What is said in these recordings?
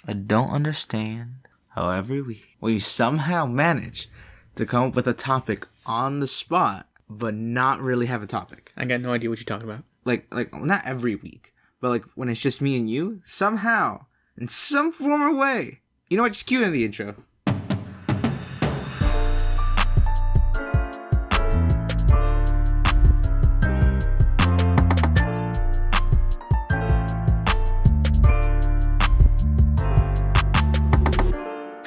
I don't understand how every week we somehow manage to come up with a topic on the spot, but not really have a topic. I got no idea what you're talking about. Like not every week, but like when it's just me and you, somehow, in some form or way. You know what? Just cue in the intro.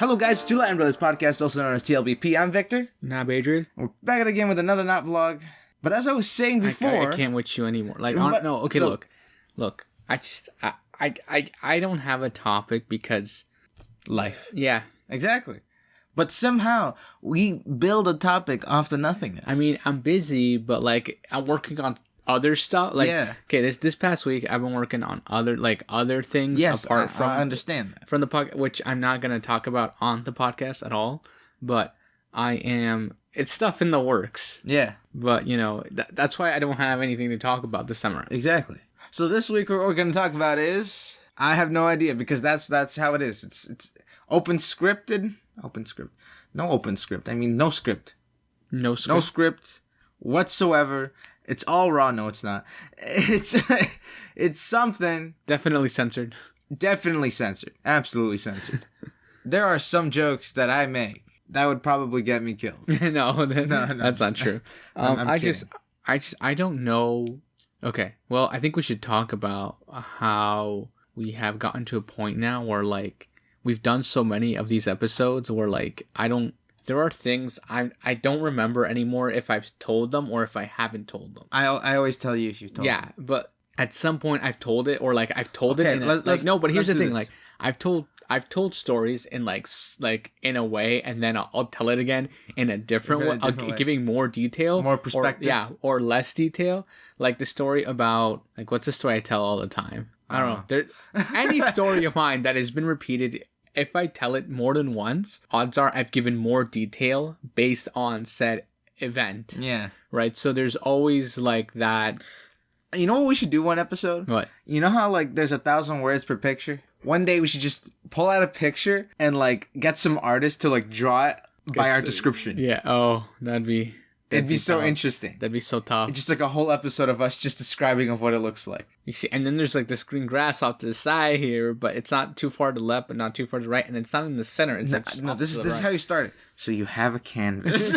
Hello guys, it's Two Latin Brothers podcast, also known as T.L.B.P. I'm Victor. Nah, Adrian. We're back at it again with another not vlog. But as I was saying before, I can't with you anymore. Look. I don't have a topic because life. Yeah, exactly. But somehow we build a topic off the nothingness. I mean, I'm busy, but like I'm working on other stuff. Like, yeah. Okay, this past week I've been working on other things. Yes, apart from I understand that. From the podcast, which I'm not gonna talk about on the podcast at all. But it's stuff in the works. Yeah. But you know that's why I don't have anything to talk about this time around. Exactly. So this week what we're gonna talk about is I have no idea because that's how it is. It's open script. No open script. I mean no script. No script whatsoever. It's all raw. No, it's not. It's something. Definitely censored. Absolutely censored. There are some jokes that I make that would probably get me killed. No, that's not true. I don't know. Okay, well, I think we should talk about how we have gotten to a point now where like we've done so many of these episodes where like there are things I don't remember anymore if I've told them or if I haven't told them. I always tell you if you've told them. Yeah, but at some point I've told it or like I've told it. But here's the thing. Like I've told stories in like in a way, and then I'll tell it again in a different way, giving more detail, more perspective, or less detail. Like the story about like what's the story I tell all the time? I don't know. Any story of mine that has been repeated. If I tell it more than once, odds are I've given more detail based on said event. Yeah. Right? So there's always like that. You know what we should do one episode? What? You know how like there's 1,000 words per picture? One day we should just pull out a picture and like get some artists to like draw it by our description. Yeah. Oh, It'd be so tough. Interesting. That'd be so tough. It's just like a whole episode of us just describing of what it looks like. You see, and then there's like this green grass off to the side here, but it's not too far to the left, but not too far to the right, and it's not in the center. It's this is how you start it. So you have a canvas.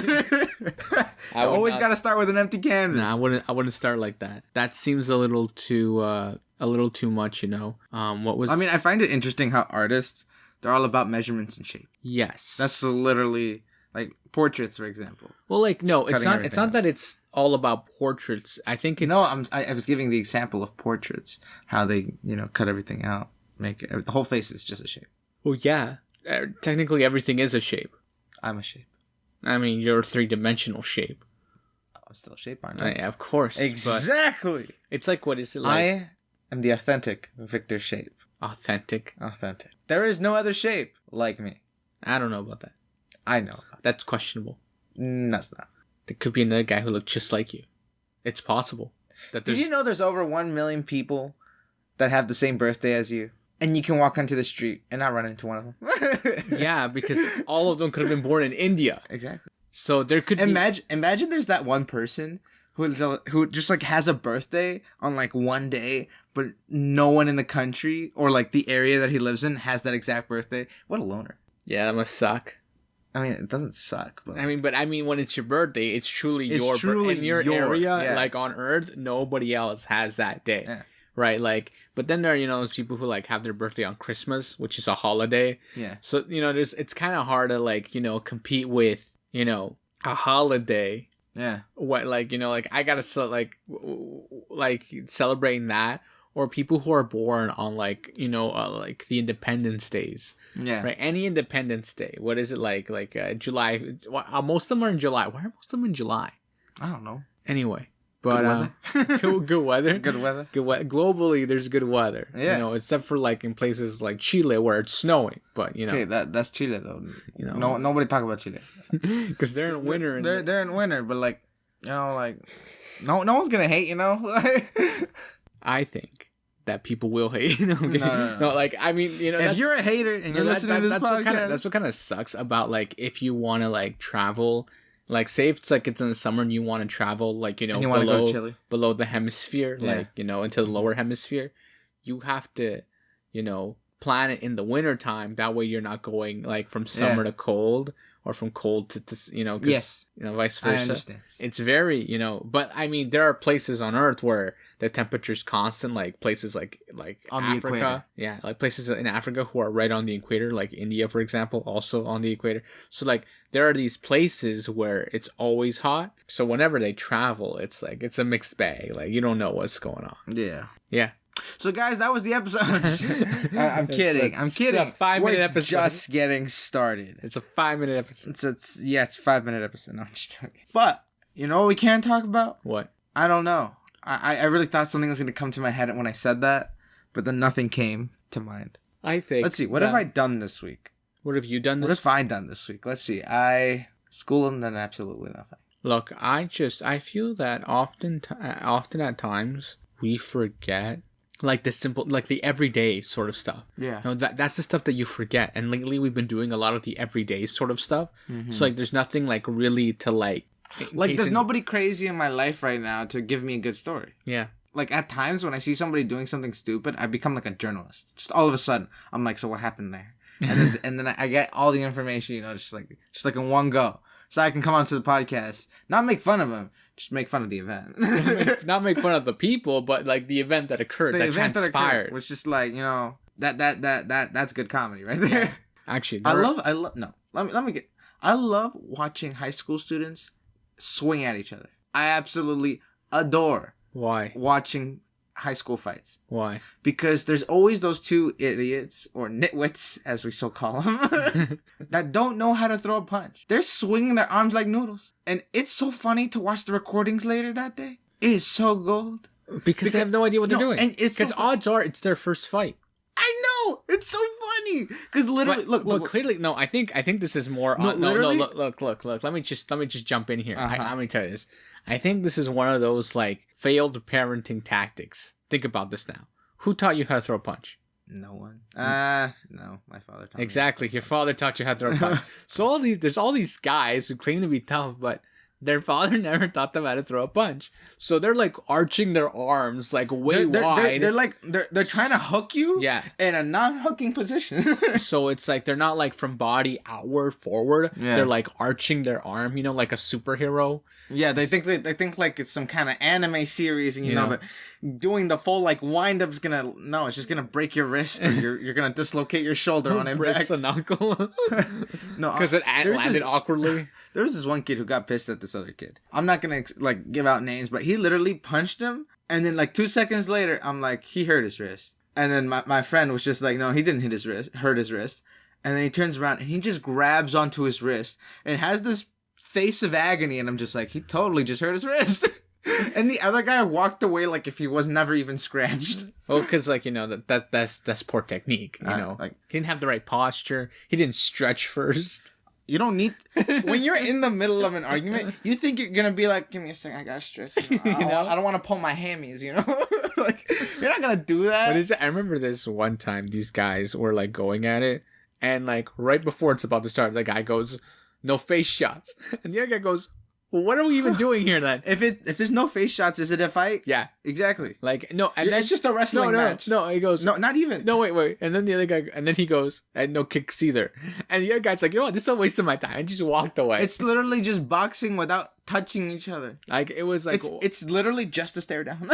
I always got to start with an empty canvas. No, I wouldn't start like that. That seems a little too much, you know. I mean, I find it interesting how artists, they're all about measurements and shape. Yes. That's literally like portraits, for example. Well, like no, it's not. It's not that it's all about portraits. I think it's I was giving the example of portraits, how they cut everything out, make it, the whole face is just a shape. Well, yeah, technically everything is a shape. I'm a shape. I mean, you're a 3-dimensional shape. I'm still a shape, aren't I? Yeah, of course. Exactly. It's like, what is it like? I am the authentic Victor shape. Authentic. There is no other shape like me. I don't know about that. I know. That's questionable. No, it's not. There could be another guy who looked just like you. It's possible. Did you know there's over 1 million people that have the same birthday as you? And you can walk onto the street and not run into one of them. Yeah, because all of them could have been born in India. Exactly. So there could imagine there's that one person who just like has a birthday on like one day, but no one in the country or like the area that he lives in has that exact birthday. What a loner. Yeah, that must suck. I mean, it doesn't suck, but I mean, when it's your birthday, it's truly your birthday. In your area, yeah. Like on Earth, nobody else has that day, yeah. Right? Like, but then there are those people who like have their birthday on Christmas, which is a holiday. Yeah. So it's kind of hard to like compete with a holiday. Yeah. What like I gotta like celebrating that. Or people who are born on like like the Independence Days, yeah, right? Any Independence Day. What is it like July? Most of them are in July. Why are most of them in July? I don't know. Anyway, but good weather. Good weather. Globally, there's good weather. Yeah, except for like in places like Chile where it's snowing. But okay, that's Chile though. No, nobody talk about Chile because they're in winter. They're in winter, but like no one's gonna hate. I think that people will hate. No. Like, I mean, if you're a hater and you're listening to this podcast, that's what kind of sucks about, like, if you want to, like, travel, like, say if it's, like, it's in the summer and you want to travel, like, and you want to go to Chile, below the hemisphere, like, into the lower hemisphere, you have to, plan it in the winter time. That way you're not going, like, from summer to cold, or from cold to yes, vice versa. I understand. It's very, but I mean, there are places on Earth where the temperature's constant, like places like on Africa. The equator. Yeah, like places in Africa who are right on the equator, like India, for example, also on the equator. So, like, there are these places where it's always hot. So whenever they travel, it's like, it's a mixed bag. Like, you don't know what's going on. Yeah. Yeah. So, guys, that was the episode. I'm kidding. I'm kidding. It's a 5-minute episode. Just getting started. It's a 5-minute episode. It's a 5-minute episode. No, I'm just joking. But, you know what we can talk about? What? I don't know. I really thought something was going to come to my head when I said that, but then nothing came to mind. I think... Let's see. What have I done this week? What have you done this week? What have I done this week? Let's see. School and then absolutely nothing. Look, I feel that often at times we forget, like, the simple, like, the everyday sort of stuff. Yeah. That's the stuff that you forget. And lately we've been doing a lot of the everyday sort of stuff. Mm-hmm. So, like, there's nothing, like, really to, like there's nobody crazy in my life right now to give me a good story. Yeah. Like, at times when I see somebody doing something stupid, I become like a journalist. Just all of a sudden, I'm like, so what happened there? And then I get all the information, just like in one go. So I can come onto the podcast, not make fun of them, just make fun of the event. Not make fun of the people, but, like, the event that occurred, that transpired. Was just like, that's good comedy right there. Yeah. Actually, I love watching high school students swing at each other. I absolutely adore watching high school fights. Why? Because there's always those two idiots, or nitwits, as we so call them, that don't know how to throw a punch. They're swinging their arms like noodles. And it's so funny to watch the recordings later that day. It is so gold. Because they have no idea what they're doing. And it's because odds are it's their first fight. I know! It's so funny! Because literally, look. Clearly, no, I think this is more... look. Let me just jump in here. Uh-huh. Let me tell you this. I think this is one of those, like, failed parenting tactics. Think about this now. Who taught you how to throw a punch? No one. No, my father taught me. Exactly. Your father taught you how to throw a punch. So there's all these guys who claim to be tough, but their father never taught them how to throw a punch. So they're, like, arching their arms, like, wide. They're trying to hook you in a non-hooking position. So it's like they're not, like, from body outward, forward. Yeah. They're, like, arching their arm, like a superhero. Yeah, they think like it's some kind of anime series, and that doing the full, like, wind up is it's just gonna break your wrist, or you're gonna dislocate your shoulder on impact. Breaks a knuckle. No, because it landed awkwardly. There was this one kid who got pissed at this other kid. I'm not gonna give out names, but he literally punched him, and then, like, 2 seconds later, I'm like, he hurt his wrist, and then my friend was just like, no, he didn't hurt his wrist, and then he turns around and he just grabs onto his wrist and has this face of agony, and I'm just like, he totally just hurt his wrist. And the other guy walked away like if he was never even scratched. Well, because, like, that's poor technique. Like, he didn't have the right posture. He didn't stretch first. You don't need when you're in the middle of an argument. You think you're gonna be like, give me a second, I gotta stretch. I don't want to pull my hammies. Like, you're not gonna do that. But I remember this one time. These guys were, like, going at it, and, like, right before it's about to start, the guy goes, "No face shots," and the other guy goes, well, what are we even doing here then? If there's no face shots, is it a fight? Yeah, exactly. Like, no, and it's just a wrestling match. No, he goes, no, not even. No, wait, and then the other guy, and then he goes, and no kicks either. And the other guy's like, you know what? This is a waste of my time. And just walked away. It's literally just boxing without touching each other. Like, it was like it's literally just a stare down.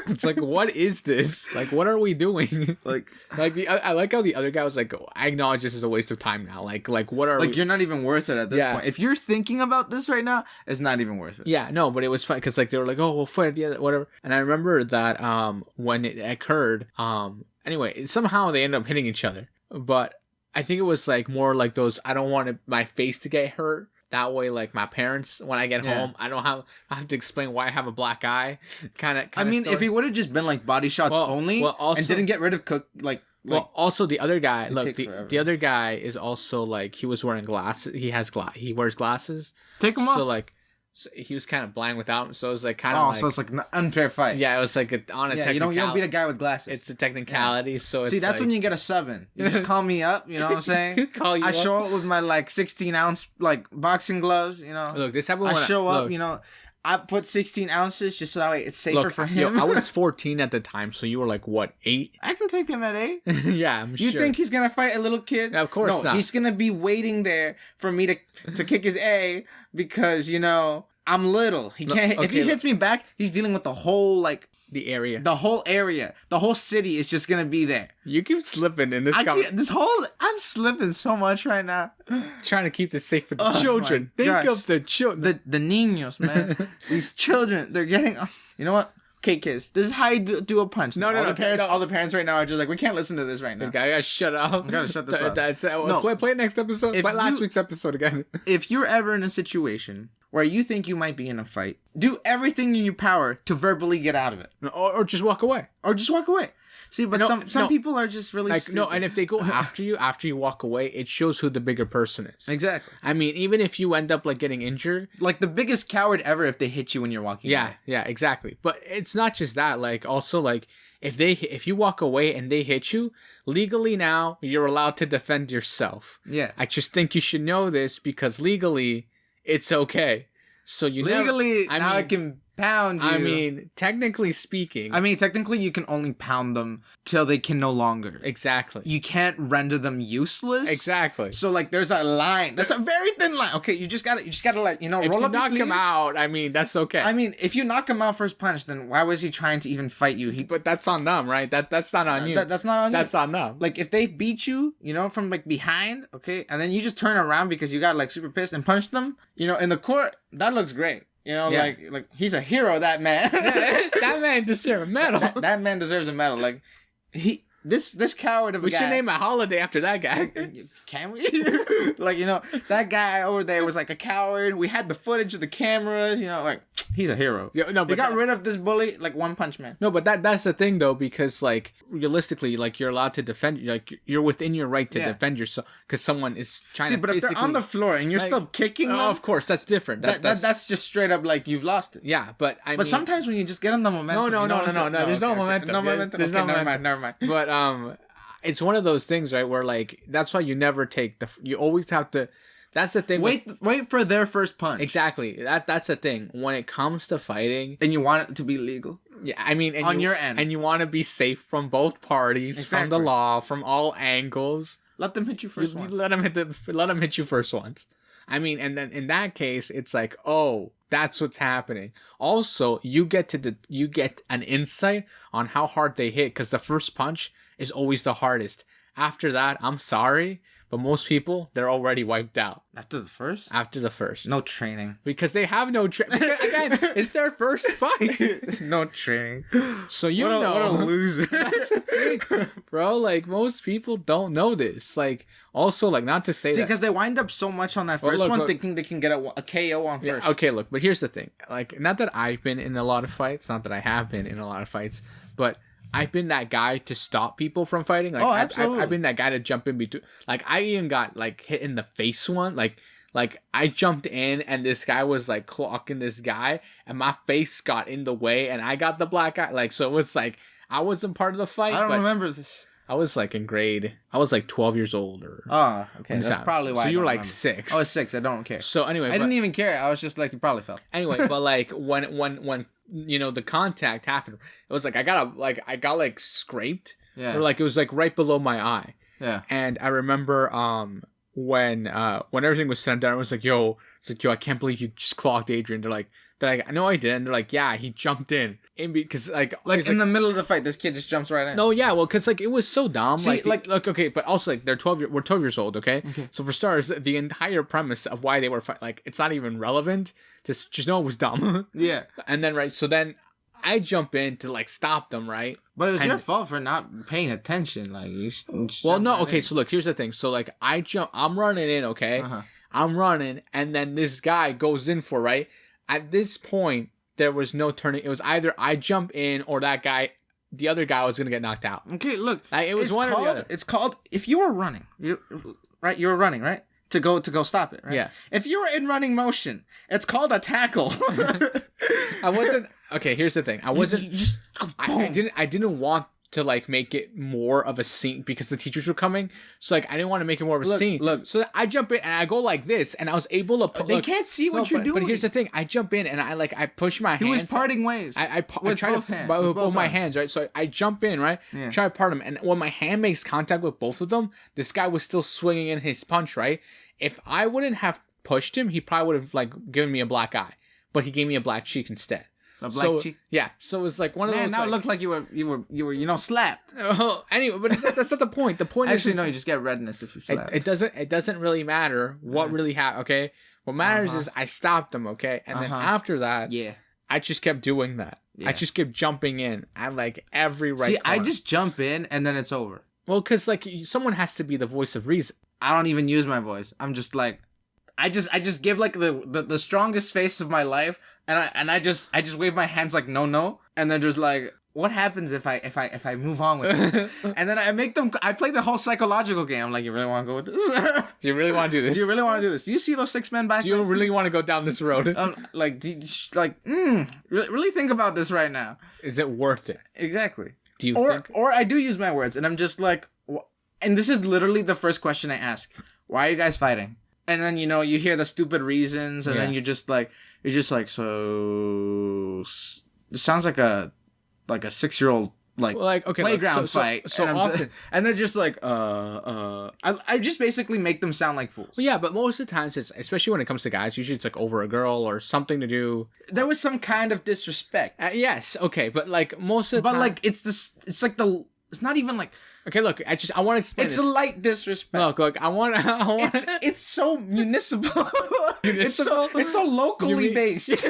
It's like, what is this? Like, what are we doing? Like I like how the other guy was like, oh, I acknowledge this is a waste of time now. Like what are we? You're not even worth it at this point. If you're thinking about this right now, it's not even worth it. Yeah, no, but it was fun because, like, they were like, oh, we'll fight at the other, whatever. And I remember that when it occurred, anyway, somehow they ended up hitting each other. But I think it was, like, more like those, I don't want my face to get hurt. That way, like, my parents, when I get home, I have to explain why I have a black eye. Kind of. I mean, story. If he would have just been like body shots only, also, and didn't get rid of also the other guy, look, the other guy is also, like, he was wearing glasses. He wears glasses. Take them off. So he was kind of blind without him, so it was like kind of like... so it's like an unfair fight. Yeah, it was like on a technicality. You don't beat a guy with glasses. It's a technicality, so it's See, that's like... when you get a 7. You just call me up, you know what I'm saying? I show up with my, like, 16-ounce, like, boxing gloves, you know? Look, this happened when I show up, you know... I put 16 ounces just so that way it's safer for him. I was 14 at the time, so you were like, what, 8? I can take him at 8. Yeah, I'm sure. You think he's going to fight a little kid? Yeah, of course not. He's going to be waiting there for me to kick his A because, you know, I'm little. He can't. If he hits me back, he's dealing with the whole, like... The area. The whole area. The whole city is just gonna be there. You keep slipping in this I'm slipping so much right now. Trying to keep this safe for the children. Think of the children. The niños, man. These children, they're getting... You know what? Okay, kids. This is how you do a punch. All the parents right now are just like, we can't listen to this right now. Okay, I gotta shut up. I gotta shut this up. Play next episode. Play last week's episode again. If you're ever in a situation where you think you might be in a fight, do everything in your power to verbally get out of it. Or just walk away. See, but some people are just really stupid. No, and if they go after you walk away, it shows who the bigger person is. Exactly. I mean, even if you end up like getting injured, like the biggest coward ever if they hit you when you're walking away. Yeah, exactly. But it's not just that, like also like if you walk away and they hit you, legally now you're allowed to defend yourself. Yeah. I just think you should know this because legally it's okay. So you I can pound you. I mean, technically speaking. You can only pound them till they can no longer. Exactly. You can't render them useless. Exactly. So like, there's a line. That's a very thin line. Okay, you just gotta like, you know, if roll you up your sleeves. If you knock him out, I mean, that's okay. I mean, if you knock him out first punch, then why was he trying to even fight you? But that's on them, right? That's not on you. That's not on you. That's on them. Like, if they beat you, you know, from like behind, okay, and then you just turn around because you got like super pissed and punched them, you know, in the court, that looks great. You know, like he's a hero, that man. That man deserves a medal. That man deserves a medal. Like, this coward of a guy. We should name a holiday after that guy. Can we? Like, you know, that guy over there was like a coward. We had the footage of the cameras, you know, like, he's a hero. Yeah, no, but they got rid of this bully like One Punch Man. No, but that's the thing though, because like realistically, like you're allowed to defend, like you're within your right to defend yourself because someone is trying to. But if they're on the floor and you're still kicking them, of course that's different. That's just straight up like you've lost it. Yeah, but I mean, sometimes when you just get on the momentum, no, there's no momentum. No momentum. There's no momentum. Never mind. But it's one of those things, right? Where like that's why you never take you always have to. That's the thing. Wait for their first punch. Exactly. That's the thing. When it comes to fighting, and you want it to be legal. Yeah, I mean, on your end, and you want to be safe from both parties, from the law, from all angles. Let them hit you first once. Let them hit you first once. I mean, and then in that case, it's like, oh, that's what's happening. Also, you get an insight on how hard they hit because the first punch is always the hardest. After that, I'm sorry, but most people, they're already wiped out. After the first? After the first. No training. Because they have no training. Again, it's their first fight. No training. So what a loser. That's the thing. Bro, like, most people don't know this. Like, also, like, not to say that... See, because they wind up so much on that first one, thinking they can get a KO on first. Yeah, okay, look, but here's the thing. Like, not that I've been in a lot of fights, not that I have been in a lot of fights, but... I've been that guy to stop people from fighting. Like, absolutely. I've been that guy to jump in between. Like, I even got, like, hit in the face one. Like I jumped in, and this guy was, like, clocking this guy, and my face got in the way, and I got the black eye. Like, so it was, like, I wasn't part of the fight. I don't remember this. I was, like, in grade... I was, like, 12 years old. Oh, okay. That's probably why So you were, like, remember. 6. I was 6. I don't care. So, anyway... I didn't even care. I was just, like, you probably felt. Anyway, but, like, when you know, the contact happened, it was, like, I got scraped. Yeah. Or, like, it was, like, right below my eye. Yeah. And I remember, when everything was said down, it was like, yo, I can't believe you just clocked Adrian. They're like, no, I didn't. They're like, yeah, he jumped in because like in the middle of the fight, this kid just jumps right in. No, yeah, well, because like it was so dumb. See, okay, but also like we're 12 years old, okay? So for starters, the entire premise of why they were like it's not even relevant. Just know it was dumb. Yeah. And then so then I jump in to like stop them, right? But it was your fault for not paying attention. Like you. Well, no, okay. So look, here's the thing. So like I'm running in, okay? I'm running, and then this guy goes in for right. At this point, there was no turning. It was either I jump in or that guy, the other guy, was gonna get knocked out. Okay, look, it was one or the other. It's called if you were running. You were running, right? to go stop it, right? Yeah. If you were in running motion, it's called a tackle. I wasn't. Okay, here's the thing. I wasn't. You just, I didn't want to like make it more of a scene because the teachers were coming. So like I didn't want to make it more of a scene. Look. So I jump in and I go like this, and I was able to. They can't see what you're doing. But here's the thing: I jump in and I push my hands. He was parting ways. I try to with both my hands, right? So I jump in, right? Yeah. Try to part them, and when my hand makes contact with both of them, this guy was still swinging in his punch, right? If I wouldn't have pushed him, he probably would have like given me a black eye, but he gave me a black cheek instead. A black cheek? Yeah. So it was like one of those. Now like, it looked like you were slapped. Anyway, but that's not the point. The point is no, you just get redness if you slap. It doesn't really matter what really happened. Okay. What matters is I stopped him. Okay. And then after that, I just kept doing that. Yeah. I just kept jumping in at like every right. See, corner. I just jump in and then it's over. Well, because like someone has to be the voice of reason. I don't even use my voice. I'm just like. I just give like the strongest face of my life, and I just wave my hands like no, and then just like what happens if I move on with this, and then I play the whole psychological game. I'm like, you really want to go with this? Do you really want to do this? Do you really want to do this? Do you see those 6 men back? Do you really want to go down this road? Really think about this right now. Is it worth it? Exactly. Do you think? Or I do use my words, and I'm just like, and this is literally the first question I ask: why are you guys fighting? And then, you hear the stupid reasons, and then you're just like, so it sounds like a 6-year-old playground fight. So often. And they're just like, I just basically make them sound like fools. Well, yeah, but most of the times, especially when it comes to guys, usually it's like over a girl or something to do. There was some kind of disrespect. Yes, okay, but like most of the time. But like, it's not even like. Okay, look, I want to explain It's a light disrespect. Look, I want It's so municipal. Municipal? It's so locally based.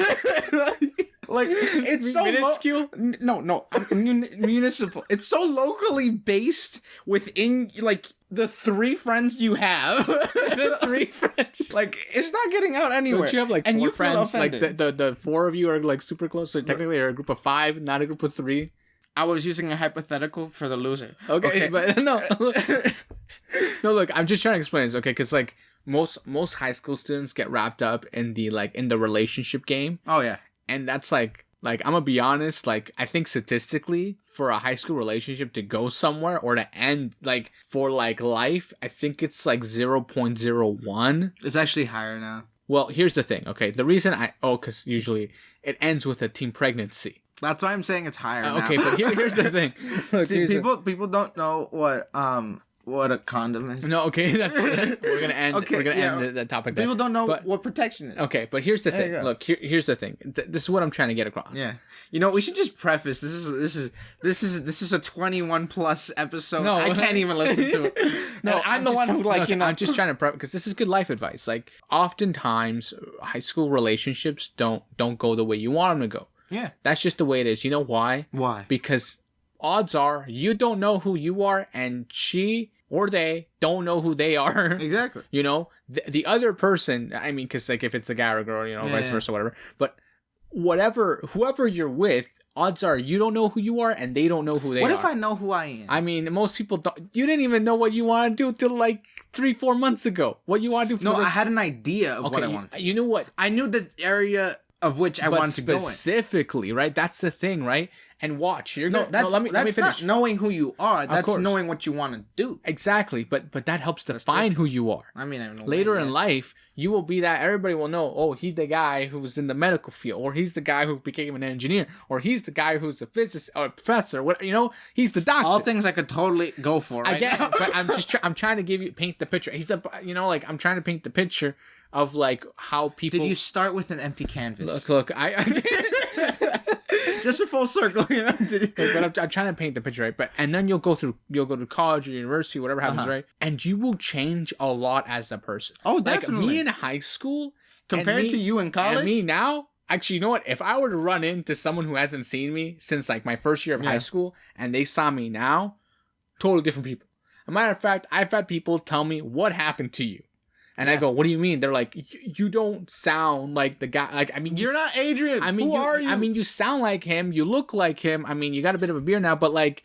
Like, it's so minuscule? No, municipal. It's so locally based within, like, the 3 friends you have. The 3 friends. Like, it's not getting out anywhere. Don't you have, like, 4 friends? Like, the 4 of you are, like, super close, so technically you're a group of 5, not a group of 3. I was using a hypothetical for the loser. Okay. But no. No, look, I'm just trying to explain this, okay? Because, like, most high school students get wrapped up in the relationship game. Oh, yeah. And that's, like, I'm gonna be honest, like, I think statistically, for a high school relationship to go somewhere or to end, like, for, like, life, I think it's, like, 0.01. It's actually higher now. Well, here's the thing, okay? The reason because usually it ends with a teen pregnancy. That's why I'm saying it's higher now. Okay, but here's the thing. Look, see, people don't know what a condom is. No, okay, we're gonna end. Okay, we're gonna end the topic. People don't know what protection is. Okay, but here's the thing. Look, here's the thing. This is what I'm trying to get across. Yeah, we should just preface. This is a 21 plus episode. No, I can't even listen to it. No, I'm the one who I'm just trying to prep because this is good life advice. Like, oftentimes, high school relationships don't go the way you want them to go. Yeah. That's just the way it is. You know why? Why? Because odds are you don't know who you are and she or they don't know who they are. Exactly. The other person, I mean, because like if it's a guy or a girl, vice versa, whatever. But whoever you're with, odds are you don't know who you are and they don't know who they are. What if I know who I am? I mean, most people don't. You didn't even know what you want to do till like 3-4 months ago. What you want to do? I had an idea of what I wanted. You knew what? I knew the area of which I want to go in. Specifically, right? That's the thing, right? And watch. That's not knowing who you are. That's knowing what you want to do. Exactly. But that helps define who you are. I mean, I don't know. Later in life, you will be that. Everybody will know, oh, he's the guy who was in the medical field, or he's the guy who became an engineer, or he's the guy who's a physicist or a professor. He's the doctor. All things I could totally go for right now. But I'm trying to paint the picture. I'm trying to paint the picture of like how people. Did you start with an empty canvas? Look, I just a full circle, But I'm trying to paint the picture, right? And then you'll go to college or university, whatever happens, right? And you will change a lot as a person. Oh, definitely. Like me in high school compared to you in college, and me now. Actually, you know what? If I were to run into someone who hasn't seen me since like my first year of high school, and they saw me now, totally different people. As a matter of fact, I've had people tell me what happened to you. And I go, what do you mean? They're like, you don't sound like the guy. Like, I mean, you're not Adrian. I mean, who are you? I mean, you sound like him. You look like him. I mean, you got a bit of a beard now, but like,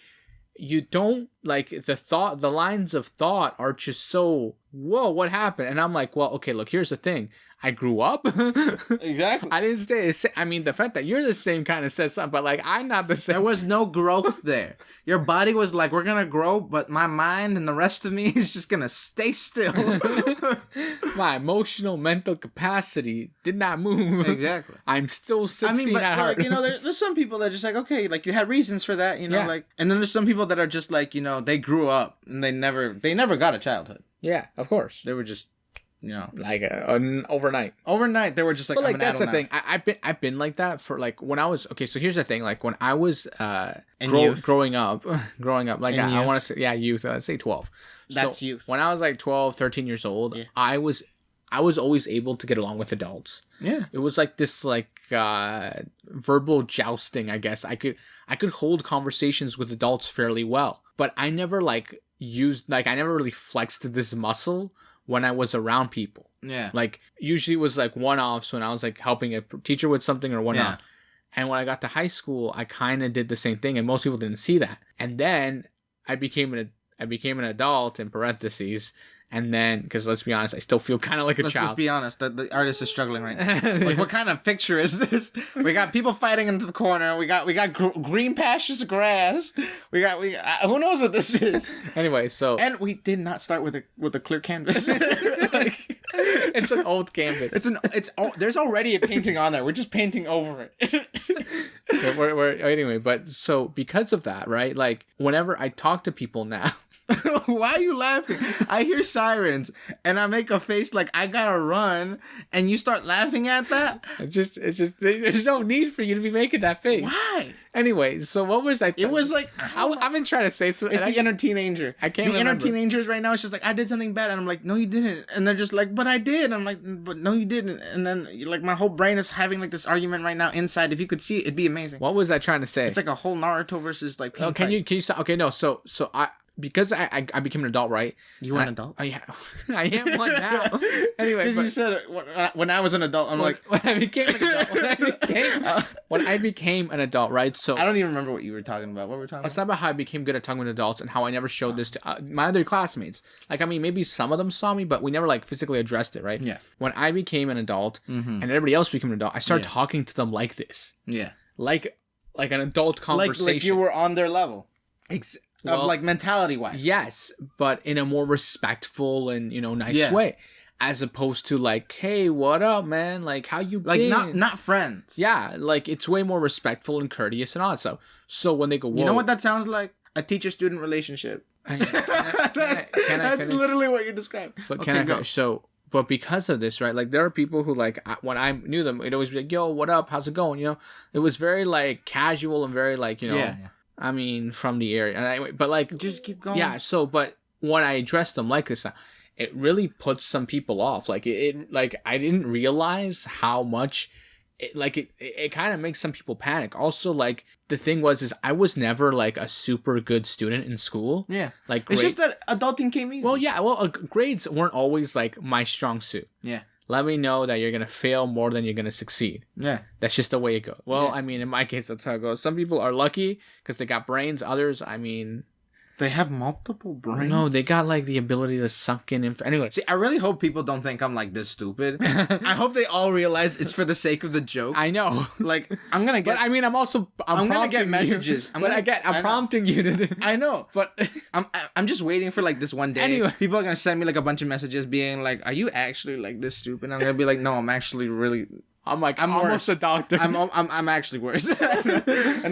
you don't like the lines of thought are just so, whoa, what happened? And I'm like, well, okay, look, here's the thing. I grew up. Exactly. I didn't stay. I mean, the fact that you're the same kind of says something, but like I'm not the same. There was no growth there. Your body was like, we're gonna grow, but my mind and the rest of me is just gonna stay still. My emotional, mental capacity did not move. Exactly. I'm still 16 but at heart. like, there's some people that are just like, okay, like you had reasons for that, like, and then there's some people that are just like, they grew up and they never got a childhood. Yeah, of course. They were just, like overnight. Overnight, they were just like, but like that's the thing. I've been like that for like when I was So here's the thing. Like when I was growing up, like I want to say youth. Let's say 12. That's youth. When I was like 12, 13 years old, I was always able to get along with adults. Yeah, it was like this verbal jousting. I guess I could hold conversations with adults fairly well, but I never I never really flexed this muscle when I was around people. Yeah. Like, usually it was, like, one-offs when I was, like, helping a teacher with something or whatnot. Yeah. And when I got to high school, I kind of did the same thing, and most people didn't see that. And then I became an adult, in parentheses, and then, because let's be honest, I still feel kind of like a child. Let's be honest, the artist is struggling right now. Like, what kind of picture is this? We got people fighting into the corner. We got green pastures of grass. We got who knows what this is? Anyway, so we did not start with a clear canvas. It's an old canvas. There's already a painting on there. We're just painting over it. Anyway, but so because of that, right? Like whenever I talk to people now. Why are you laughing? I hear sirens and I make a face like I gotta run, and you start laughing at that. It's just there's no need for you to be making that face. Why? Anyway, so what was I? It was like I've been trying to say something. It's the inner teenager. I can't. The inner teenagers right now. It's just like I did something bad, and I'm like, no, you didn't. And they're just like, but I did. I'm like, but no, you didn't. And then like my whole brain is having like this argument right now inside. If you could see it, it'd be amazing. What was I trying to say? It's like a whole Naruto versus like. Oh, can you stop? Okay, no. So because I became an adult, right? You were an adult? Oh, yeah. I am one now. Anyway. Because you said when I was an adult, when I became an adult. When I became an adult, right? So I don't even remember what you were talking about. What were we talking about? It's not about how I became good at talking with adults and how I never showed this to my other classmates. Like, I mean, maybe some of them saw me, but we never, like, physically addressed it, right? Yeah. When I became an adult and everybody else became an adult, I started talking to them like this. Yeah. Like an adult conversation. Like you were on their level. Well, of like mentality wise. Yes, but in a more respectful and nice way, as opposed to like, hey, what up, man? Like, how you been? Like not friends. Yeah, like it's way more respectful and courteous and all that stuff. So when they go, whoa, you know what that sounds like? A teacher-student relationship. That's literally what you're describing. But But because of this, right? Like there are people who like when I knew them, it'd always be like, yo, what up? How's it going? It was very like casual and very like Yeah. I mean, from the area, but like, just keep going. Yeah. So, but when I addressed them like this, it really puts some people off. Like like I didn't realize how much, it kind of makes some people panic. Also, like the thing is I was never like a super good student in school. Yeah. Like it's just that adulting came easy. Well, yeah. Well, grades weren't always like my strong suit. Yeah. Let me know that you're going to fail more than you're going to succeed. Yeah. That's just the way it goes. Well, I mean, in my case, that's how it goes. Some people are lucky because they got brains. Others, I mean... They have multiple brains? No, they got, like, the ability to suck in... Anyway. See, I really hope people don't think I'm, like, this stupid. I hope they all realize it's for the sake of the joke. I know. Like, I'm going to get... But, I mean, I'm going to get messages. I'm prompting you to... I know. But I'm just waiting for, like, this one day. Anyway. People are going to send me, like, a bunch of messages being like, are you actually, like, this stupid? And I'm going to be like, no, I'm actually really... I'm almost a doctor. I'm actually worse. And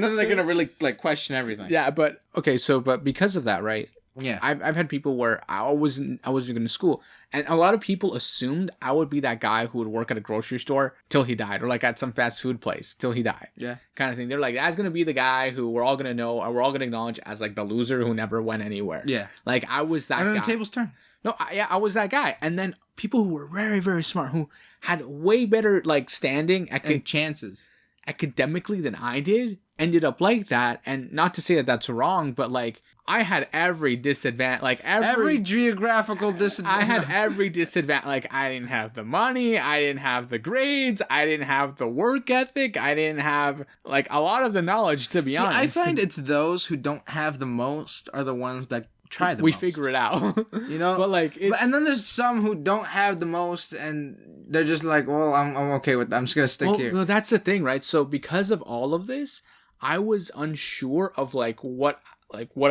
then they're going to really, like, question everything. Yeah, but... Okay, but because of that, right... Yeah, I've had people where I wasn't going to school, and a lot of people assumed I would be that guy who would work at a grocery store till he died, or like at some fast food place till he died. Yeah, kind of thing. They're like, that's gonna be the guy who we're all gonna know, or we're all gonna acknowledge as like the loser who never went anywhere. Yeah, like I was that guy. And then the tables turn. No, I was that guy, and then people who were very, very smart, who had way better like standing and chances academically than I did, ended up like that. And not to say that that's wrong, but like I had every disadvantage, like every geographical disadvantage. I had every disadvantage. Like I didn't have the money, I didn't have the grades, I didn't have the work ethic, I didn't have like a lot of the knowledge, to be honest. I find it's those who don't have the most are the ones that try the most. We figure it out. You know? But like and then there's some who don't have the most and they're just like, well, I'm okay with that. I'm just gonna stick here. Well, that's the thing, right? So because of all of this, I was unsure of like what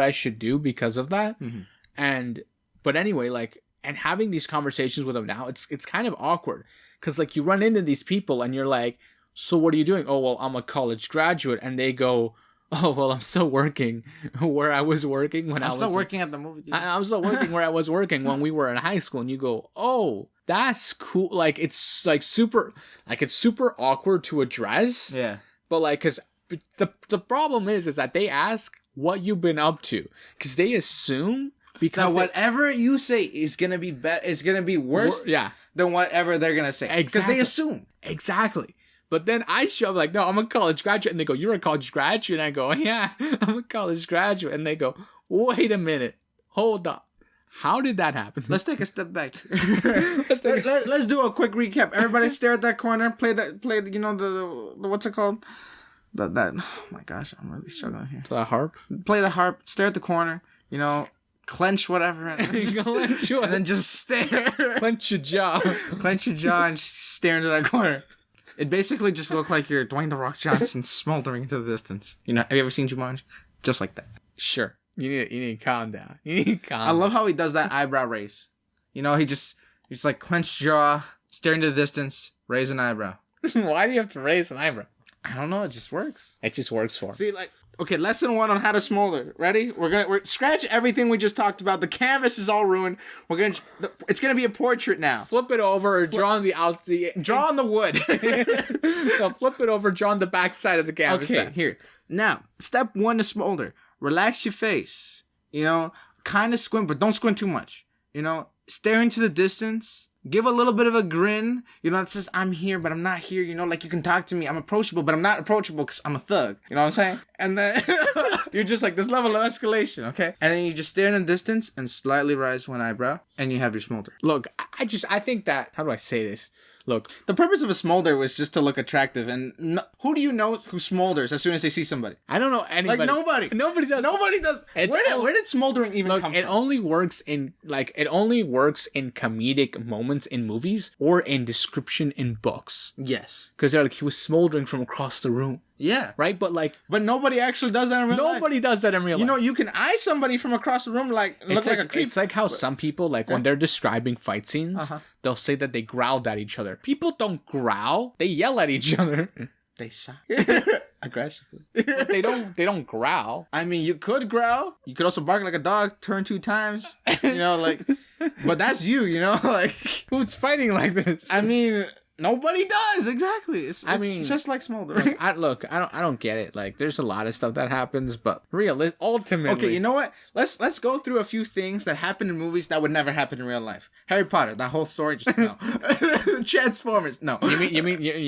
I should do because of that. Mm-hmm. But anyway, like, and having these conversations with them now, it's kind of awkward because like you run into these people and you're like, so what are you doing? Oh, well, I'm a college graduate. And they go, oh, well, I'm still working where I was working when I was... I'm still working at the movie theater. I'm still working where I was working when we were in high school. And you go, oh, that's cool. Like, it's like super awkward to address. Yeah. But like, because the problem is that they ask what you've been up to. Because they assume... Because whatever you say is gonna be it's gonna be worse than whatever they're gonna say. Exactly. Because they assume. Exactly. But then I show up like, no, I'm a college graduate. And they go, you're a college graduate? And I go, yeah, I'm a college graduate. And they go, wait a minute. Hold up. How did that happen? Let's take a step back. Let's do a quick recap. Everybody stare at that corner. Play you know, the what's it called? That oh my gosh, I'm really struggling here. The harp? Play the harp. Stare at the corner. You know, clench whatever. And then just stare. Clench your jaw. Clench your jaw and stare into that corner. It basically just looked like you're Dwayne "The Rock" Johnson smoldering into the distance. You know, have you ever seen Jumanji? Just like that. Sure. You need to calm down. I love how he does that eyebrow raise. You know, he's like clenched jaw, staring into the distance, raise an eyebrow. Why do you have to raise an eyebrow? I don't know. It just works. It just works for him. See, like, okay, lesson 1 on how to smolder. Ready? We're scratch everything we just talked about. The canvas is all ruined. It's gonna be a portrait now. Flip it over, draw on the wood. No, flip it over, draw on the back side of the canvas. Okay, here. Now, step 1 to smolder. Relax your face. You know, kind of squint, but don't squint too much. You know, stare into the distance. Give a little bit of a grin. You know, it says, I'm here, but I'm not here. You know, like you can talk to me. I'm approachable, but I'm not approachable because I'm a thug. You know what I'm saying? And then you're just like this level of escalation, okay? And then you just stare in the distance and slightly raise one eyebrow and you have your smolder. Look, I think that, how do I say this? Look, the purpose of a smolder was just to look attractive. And who do you know who smolders as soon as they see somebody? I don't know anybody. Like nobody. Nobody does. Nobody does. Where did smoldering even come from? It only works in comedic moments in movies or in description in books. Yes. Because they're like, he was smoldering from across the room. Yeah. Right? But nobody actually does that in real life. Nobody does that in real life. You know, you can eye somebody from across the room like a creep. It's like how some people, like when they're describing fight scenes, they'll say that they growled at each other. People don't growl. They yell at each other. They sigh. Aggressively. But they don't growl. I mean, you could growl. You could also bark like a dog, turn 2 times. You know, like, but that's you know, like. Who's fighting like this? I mean, nobody does. Exactly. It's just like smoldering. I don't get it. Like, there's a lot of stuff that happens, but ultimately. Okay, you know what? Let's go through a few things that happen in movies that would never happen in real life. Harry Potter, that whole story, just no. Transformers, no. You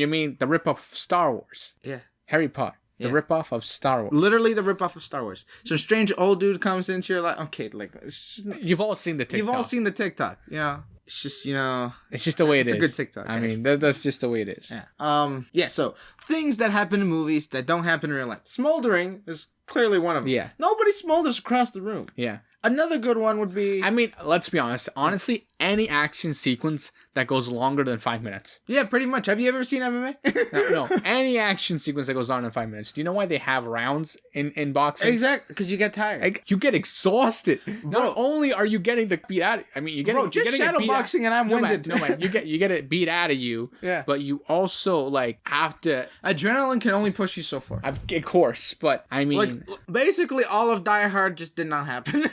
mean the ripoff of Star Wars? Yeah. Harry Potter. The ripoff of Star Wars. Literally the ripoff of Star Wars. Some strange old dude comes into your life. Okay, like it's just, you've all seen the TikTok. You've all seen the TikTok. You know, it's just, you know, it's just the way it is. It's a good TikTok. I mean, that's just the way it is. Yeah. Yeah. So things that happen in movies that don't happen in real life. Smoldering is clearly one of them. Yeah. Nobody smolders across the room. Yeah. Another good one would be... I mean, let's be honest. Honestly, any action sequence that goes longer than 5 minutes. Yeah, pretty much. Have you ever seen MMA? No. Any action sequence that goes longer than 5 minutes. Do you know why they have rounds in boxing? Exactly. Because you get tired. Like, you get exhausted. Not only are you getting the beat out... I mean, you're getting shadow boxing and I'm winded. Man. You get it beat out of you. Yeah. But you also, like, have to... Adrenaline can only push you so far. Of course. But, I mean... Like, basically all of Die Hard just did not happen.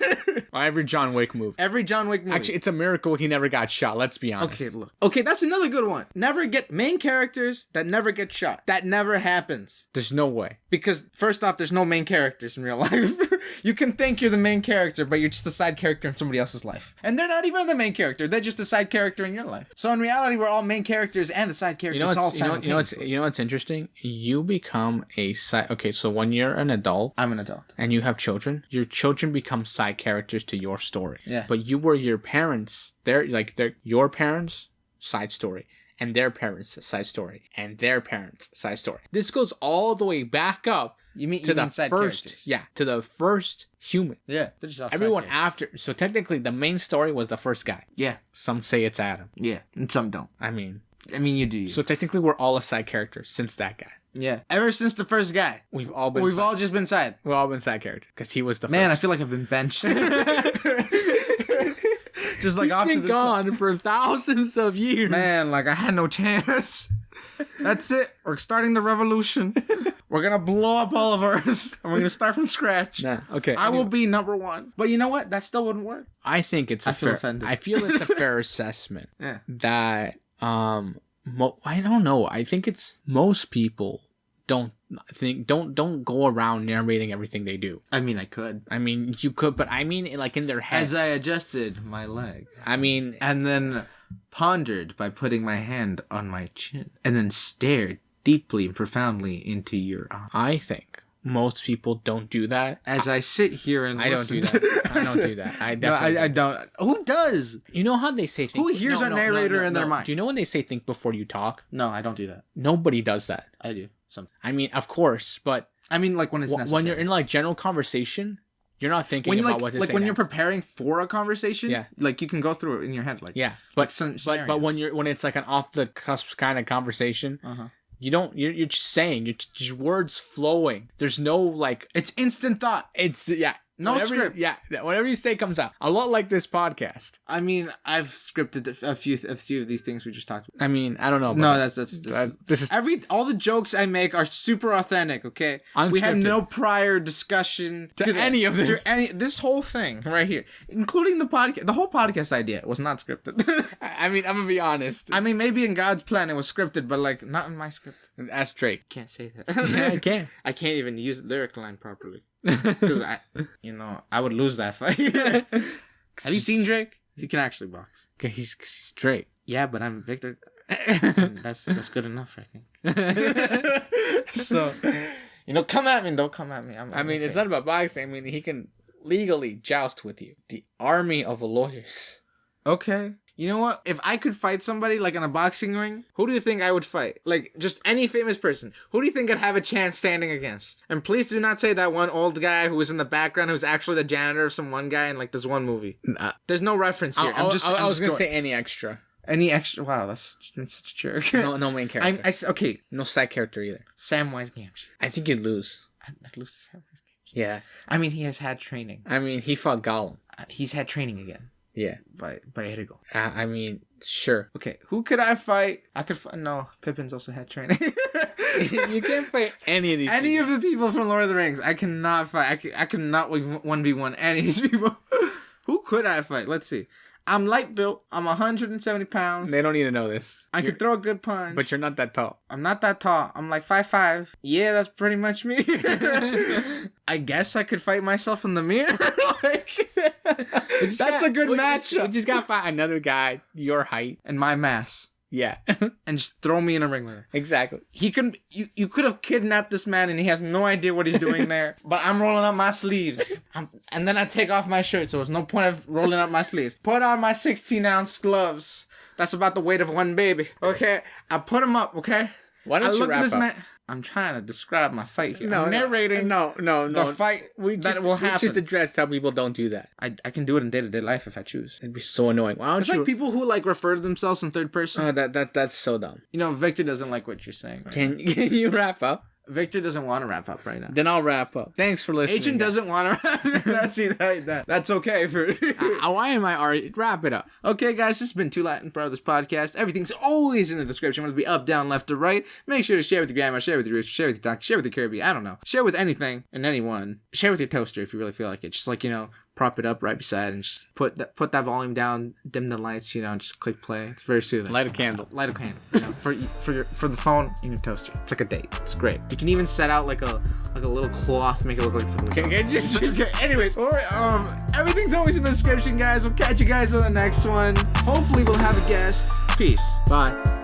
Every John Wick movie. Every John Wick movie. Actually, it's a miracle he never got shot. Let's be honest. Okay, look. Okay, that's another good one. Never get main characters that never get shot. That never happens. There's no way. Because first off, there's no main characters in real life. You can think you're the main character, but you're just a side character in somebody else's life. And they're not even the main character. They're just a side character in your life. So in reality, we're all main characters and the side characters all simultaneously. You know what's interesting? You become a side... Okay, so when you're an adult... I'm an adult. And you have children, your children become side characters to your story. Yeah. But you were your parents... They're your parents' side story. And their parents' side story. And their parents' side story. This goes all the way back up... You mean side characters? Yeah, to the first human. Yeah, they're just everyone after. So technically, the main story was the first guy. Yeah. Some say it's Adam. Yeah, and some don't. I mean, you do. So technically, we're all a side character since that guy. Yeah. Ever since the first guy, we've all just been side. We've all been side character because he was the man. first. I feel like I've been benched. Just like he's been gone for thousands of years. Man, like I had no chance. That's it. We're starting the revolution. We're gonna blow up all of Earth, and we're gonna start from scratch. Nah, okay. I will be number one. But you know what? That still wouldn't work. I think it's. I feel it's a fair assessment. Yeah. That I don't know. I think it's most people don't go around narrating everything they do. I mean, I could. I mean, you could, but I mean, like in their head. As I adjusted my leg. I mean, and then pondered by putting my hand on my chin, and then stared deeply and profoundly into your eyes. I think most people don't do that. As I sit here and I don't do that. I don't do that. I definitely I don't. Who does? You know how they say who hears a narrator in their mind? Do you know when they say think before you talk? No, I don't do that. Nobody does that. I do. I mean, of course, but I mean, like when it's necessary. When you're in like general conversation, you're not thinking about what to say. Like when you're preparing for a conversation, yeah, like you can go through it in your head, like yeah. But when it's like an off the cusp kind of conversation, you're just saying, you're just words flowing. There's no like it's instant thought. It's no script. Yeah, whatever you say comes out. A lot like this podcast. I mean, I've scripted a few of these things we just talked about. I mean, I don't know. No, this is all the jokes I make are super authentic. Okay, unscripted. We have no prior discussion to any of this. This whole thing right here, including the podcast. The whole podcast idea was not scripted. I mean, I'm gonna be honest. I mean, maybe in God's plan it was scripted, but like not in my script. That's Drake. Can't say that. Yeah, I can. I can't even use the lyric line properly. Because I would lose that fight. Have you seen Drake? He can actually box. Okay, he's Drake. Yeah, but I'm Victor. That's good enough, I think. So, come at me, though. Come at me. I mean, it's not about boxing. I mean, he can legally joust with you. The army of lawyers. Okay. You know what? If I could fight somebody, like in a boxing ring, who do you think I would fight? Like, just any famous person. Who do you think I'd have a chance standing against? And please do not say that one old guy who was in the background who's actually the janitor of some one guy in, like, this one movie. Nah. There's no reference here. I was going to say any extra. Any extra? Wow, that's such a jerk. No main character. Okay. No side character either. Samwise Gamgee. I think you'd lose. I'd lose to Samwise Gamgee. Yeah. I mean, he has had training. I mean, he fought Gollum. He's had training again. Yeah. By Irigo. I mean, sure. Okay, who could I fight? No, Pippin's also had training. You can't fight any of these Any of the people from Lord of the Rings. I cannot fight. I cannot 1v1 any of these people. Who could I fight? Let's see. I'm light built. I'm 170 pounds. They don't need to know this. I could throw a good punch. But you're not that tall. I'm not that tall. I'm like 5'5". Yeah, that's pretty much me. I guess I could fight myself in the mirror. That's a good matchup. We just got to fight another guy your height. And my mass. Yeah. And just throw me in a ring with him. Exactly. You could have kidnapped this man and he has no idea what he's doing there. But I'm rolling up my sleeves. And then I take off my shirt, so there's no point of rolling up my sleeves. Put on my 16-ounce gloves. That's about the weight of one baby. Okay? I put them up, okay? Why don't you wrap up? Man. I'm trying to describe my fight here. I'm narrating the fight that will happen. Just address how people don't do that. I can do it in day-to-day life if I choose. It'd be so annoying. Why don't it's like people who like refer to themselves in third person. Oh, that's so dumb. Victor doesn't like what you're saying. Right? Can you wrap up? Victor doesn't want to wrap up right now. Then I'll wrap up. Thanks for listening. Agent doesn't want to wrap up. That's okay. Why am I already? Wrap it up. Okay, guys, this has been Two Latin Brothers Podcast. Everything's always in the description. Whether it be up, down, left, or right. Make sure to share with your grandma, share with your rooster, share with your doctor, share with your Kirby. I don't know. Share with anything and anyone. Share with your toaster if you really feel like it. Just like, prop it up right beside, and just put that volume down, dim the lights, you know, and just click play. It's very soothing. Light a candle, you know, for the phone in your toaster. It's like a date. It's great. You can even set out like a little cloth to make it look like something. Okay, anyways, everything's always in the description, guys. We'll catch you guys on the next one. Hopefully we'll have a guest. Peace. Bye.